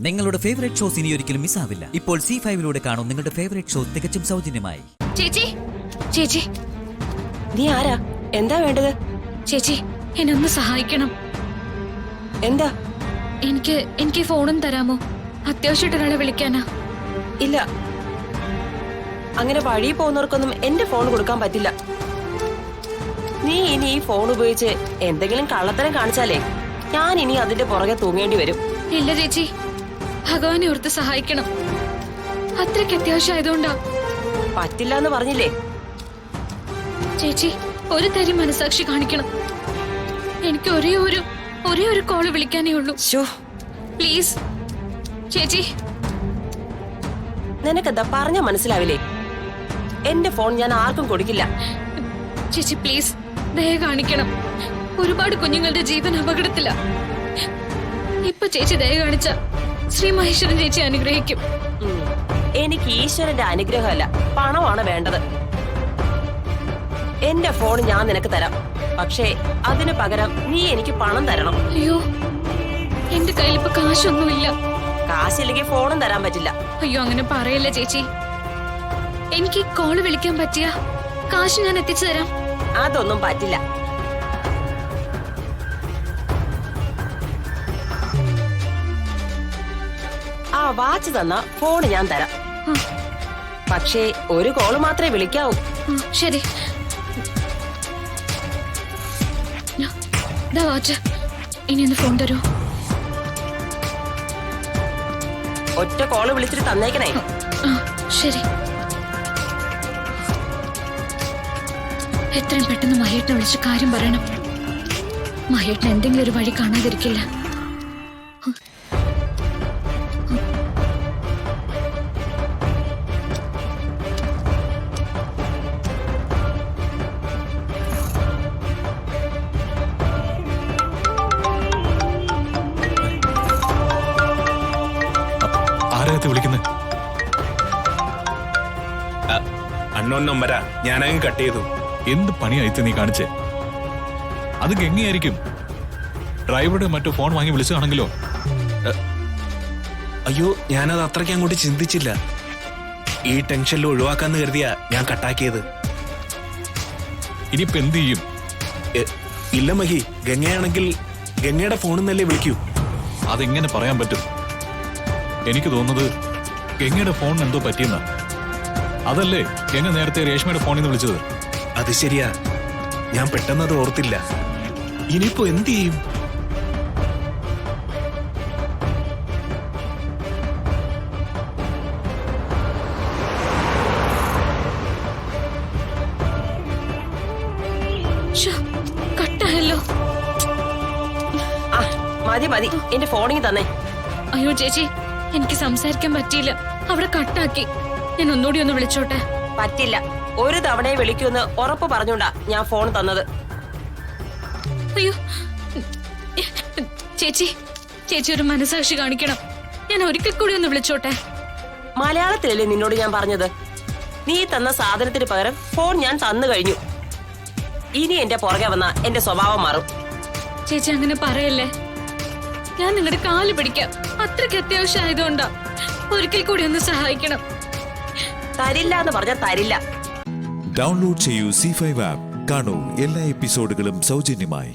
നിങ്ങളുടെ favourite shows ഇനി ഒരിക്കലും മിസ്സാവില്ല. ഇപ്പോൾ C5 കാണും നിങ്ങളുടെ ഫേവറേറ്റ് ഷോ തികച്ചും സൗജന്യമായി. ചേച്ചി ചേച്ചി നീ ആരാ? എന്താ വേണ്ടത്? ചേച്ചി എന്നെ ഒന്ന് സഹായിക്കണം. എന്താ? എനിക്ക് ഫോണും തരാമോ? അത്യാവശ്യമായിട്ട് ഒരാളെ വിളിക്കാനാ. ഇല്ല, അങ്ങനെ വഴി പോകുന്നവർക്കൊന്നും എന്റെ ഫോൺ കൊടുക്കാൻ പറ്റില്ല. നീ ഇനി ഈ ഫോൺ ഉപയോഗിച്ച് എന്തെങ്കിലും കള്ളത്തരം കാണിച്ചാലേ ഞാൻ ഇനി അതിന്റെ പുറകെ തൂങ്ങേണ്ടി വരും. ഇല്ല ചേച്ചി, ഭഗവാനെ ഓർത്ത് സഹായിക്കണം. അത്രയ്ക്ക് അത്യാവശ്യമായതുകൊണ്ടാ. പറ്റില്ല എന്ന് പറഞ്ഞില്ലേ? ചേച്ചി ഒരു തരി മനസാക്ഷി കാണിക്കണം. എനിക്ക് ഒരേ ഒരു കോള് വിളിക്കാനേ ഉള്ളൂ. പ്ലീസ് ചേച്ചി. നിനക്കെന്താ പറഞ്ഞ മനസ്സിലാവില്ലേ? എന്റെ ഫോൺ ഞാൻ ആർക്കും കൊടുക്കില്ല. ചേച്ചി പ്ലീസ് ദയ കാണിക്കണം. ഒരുപാട് കുഞ്ഞുങ്ങളുടെ ജീവൻ അപകടത്തില. ഇപ്പൊ ചേച്ചി ദയ കാണിച്ച ശ്രീ മഹേശ്വരൻ ചേച്ചി അനുഗ്രഹിക്കും. എനിക്ക് ഈശ്വരന്റെ അനുഗ്രഹമല്ല, പണമാണ് വേണ്ടത്. എന്റെ ഫോൺ ഞാൻ നിനക്ക് തരാം, പക്ഷേ അതിനു പകരം നീ എനിക്ക് പണം തരണം. അയ്യോ, എന്റെ കയ്യിൽ ഇപ്പൊ കാശൊന്നുമില്ല. കാശില്ലെങ്കിൽ ഫോണും തരാൻ പറ്റില്ല. അയ്യോ അങ്ങനെ പറയല്ലേ ചേച്ചി. എനിക്ക് കോള് വിളിക്കാൻ പറ്റിയ കാശ് ഞാൻ എത്തിച്ചു തരാം. അതൊന്നും പറ്റില്ല. ആ വാച്ച് തന്ന ഫോണ് ഞാൻ തരാം, പക്ഷേ ഒരു കോള് മാത്രമേ വിളിക്കാവൂ. ശരി. വാച്ച്, ഇനി ഒന്ന് ഫോൺ തരൂ. ഒറ്റ കോള് വിളിച്ചിട്ട് തന്നേക്കണേ. ശരി. എത്രയും പെട്ടെന്ന് മഹേട്ടിനെ വിളിച്ച് കാര്യം പറയണം. മഹേട്ടിന് എന്തെങ്കിലും ഒരു വഴി കാണാതിരിക്കില്ല. അൺനോൺ നമ്പരാ, ഞാനങ്ങ് കട്ട് ചെയ്തു. എന്ത് പണിയായിട്ട് നീ കാണിച്ചേ? അത് ഗംഗയായിരിക്കും. ഡ്രൈവറുടെ മറ്റു ഫോൺ വാങ്ങി വിളിച്ചതാണെങ്കിലോ? അയ്യോ, ഞാനത് അത്രയ്ക്ക് അങ്ങോട്ട് ചിന്തിച്ചില്ല. ഈ ടെൻഷനിൽ ഒഴിവാക്കാന്ന് കരുതിയാ ഞാൻ കട്ടാക്കിയത്. ഇനിയിപ്പോ എന്ത് ചെയ്യും? ഇല്ല മഹി, ഗംഗയാണെങ്കിൽ ഗംഗയുടെ ഫോണിൽ നിന്നല്ലേ വിളിക്കൂ. അതെങ്ങനെ പറയാൻ പറ്റും? എനിക്ക് തോന്നുന്നത് ഗംഗയുടെ ഫോണിന് എന്തോ പറ്റിയെന്നാ. അതല്ലേ ഗംഗ നേരത്തെ രേഷ്മയുടെ ഫോണിൽ നിന്ന് വിളിച്ചത്? അത് ശരിയാ, ഞാൻ പെട്ടെന്നത് ഓർത്തില്ല. ഇനിയിപ്പോ എന്ത് ചെയ്യും? കട്ടായല്ലോ. മതി മതി, എന്റെ ഫോണിങ് തന്നെ. അയ്യോ ചേച്ചി, എനിക്ക് സംസാരിക്കാൻ പറ്റിയില്ല. അവിടെ കട്ടാക്കി. ഞാൻ ഒന്നുകൂടി ഒന്ന് വിളിച്ചോട്ടെ? പറ്റില്ല, ഒരു തവണയെ വിളിക്കൂന്ന് ഉറപ്പ് പറഞ്ഞോണ്ടാ ഞാൻ ഫോൺ തന്നത്. അയ്യോ ചേച്ചി, ചേച്ചി ഒരു മനസാക്ഷി കാണിക്കണം. ഞാൻ ഒരിക്കൽ കൂടി ഒന്ന് വിളിച്ചോട്ടെ? മലയാളത്തിലല്ലേ നിന്നോട് ഞാൻ പറഞ്ഞത്? നീ തന്ന സാധനത്തിന് പകരം ഫോൺ ഞാൻ തന്നു കഴിഞ്ഞു. ഇനി എന്റെ പുറകെ വന്ന എന്റെ സ്വഭാവം മാറും. ചേച്ചി അങ്ങനെ പറയല്ലേ. ഞാൻ നിങ്ങളുടെ കാല് പിടിക്കാം. അത്രയ്ക്ക് അത്യാവശ്യമായതുകൊണ്ടാ. ഒരിക്കൽ കൂടി ഒന്ന് സഹായിക്കണം. തരില്ല എന്ന് പറഞ്ഞാൽ തരില്ല. ഡൗൺലോഡ് ചെയ്യൂ C5 ആപ്പ്. കാണൂ എല്ലാ എപ്പിസോഡുകളും സൗജന്യമായി.